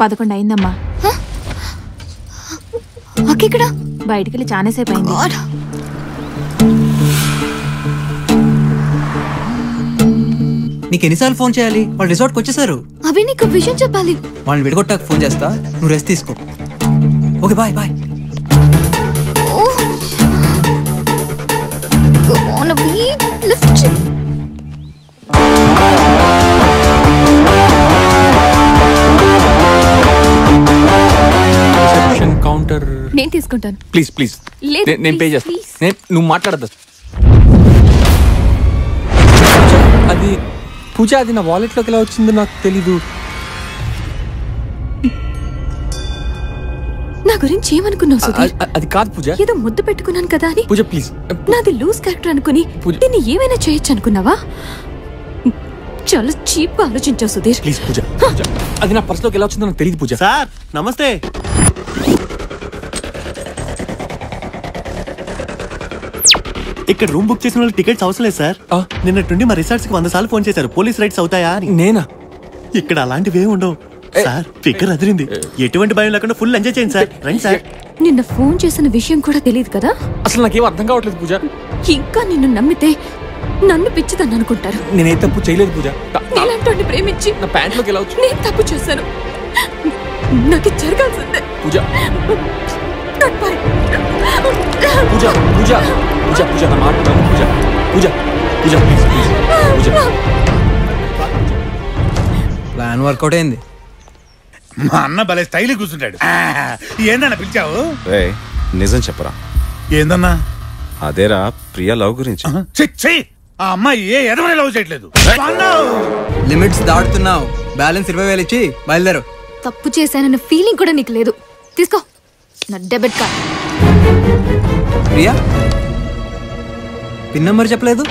11 అయిందమ్మా. అక్కడ బయటికి వెళ్ళి చాలాసేపు అయింది. నీకు ఎన్నిసార్లు ఫోన్ చేయాలి? వాళ్ళు రిసార్ట్కి వచ్చేసారు. అవి నీకు విషయం చెప్పాలి. వాళ్ళని విడగొట్టాక ఫోన్ చేస్తా, నువ్వు రెస్ట్ తీసుకో. Okay bye bye. కౌంటర్ నేను తీసుకుంటాను. ప్లీజ్ ప్లీజ్ నేను పే చేస్తాను. నువ్వు మాట్లాడద్దు. అది పూజ, అది నా వాలెట్లోకి ఎలా వచ్చిందో నాకు తెలీదు. నా గురించి ఏమనుకున్నావు సుధీర్? అది కాదు పూజ. ఏదో ముద్దు పెట్టుకున్నాను కదా అని. పూజ ప్లీజ్. నాది లూజ్ క్యారెక్టర్ అనుకుని దీన్ని ఏమైనా చేయొచ్చు అనుకున్నావా? చాలా చీప్ గా ఆలోచించావు సుధీర్. ప్లీజ్ పూజ, అది నా పర్సులోకి ఎలా వచ్చిందో నాకు తెలియదు పూజ. సార్ నమస్తే. ఇక్కడ రూమ్ బుక్ చేసిన వాళ్ళకి టికెట్స్ అవసరం లేదు సార్. నిన్నట్టుండి మా రిసార్ట్స్ కి 100 సార్లు ఫోన్ చేశారు, పోలీస్ రైట్స్ అవుతాయా అని. నేనా? ఇక్కడ అలాంటివి ఏమి ఉండవు సార్. ఫిగర్ అదిరింది. ఎటువంటి భయం లేకుండా ఫుల్ ఎంజాయ్ చేయండి సార్. రండి సార్. నిన్న ఫోన్ చేసిన విషయం కూడా తెలియదు కదా? అసలు నాకేం అర్థం కావట్లేదు పూజ. ఇంకా నిన్ను నమ్మితే నన్ను పిచ్చిదని అనుకుంటారు. నేనే తప్పు చేయలేదు పూజ. నీలాంటి ప్రేమించి నా ప్యాంట్లోకి ఎలా వచ్చింది? నేను తప్పు చేశాను. నాకు జరగాల్సిందే పూజ. పూజ పూజ పూజ పూజ నా మాట Pooja. Pooja Pooja please please Pooja. Plan work out అయింది. మా అన్న భలే స్టైల్ కూర్చుంటాడు. ఏందన్నా పిలిచావు? నిజం చెప్పరా? ఏందన్నా? అదేరా ప్రియా లవ్ గురించి. ఆ అమ్మాయి ఏ ఎదవని లవ్ చేయట్లేదు. లిమిట్స్ దాటుతున్నావు. బ్యాలెన్స్ 20,000 ఇచ్చి బయలుదేరు. తప్పు చేశానన్న ఫీలింగ్ కూడా నీకు లేదు. తీసుకో నా debit card. Priya pin number చెప్పలేదు.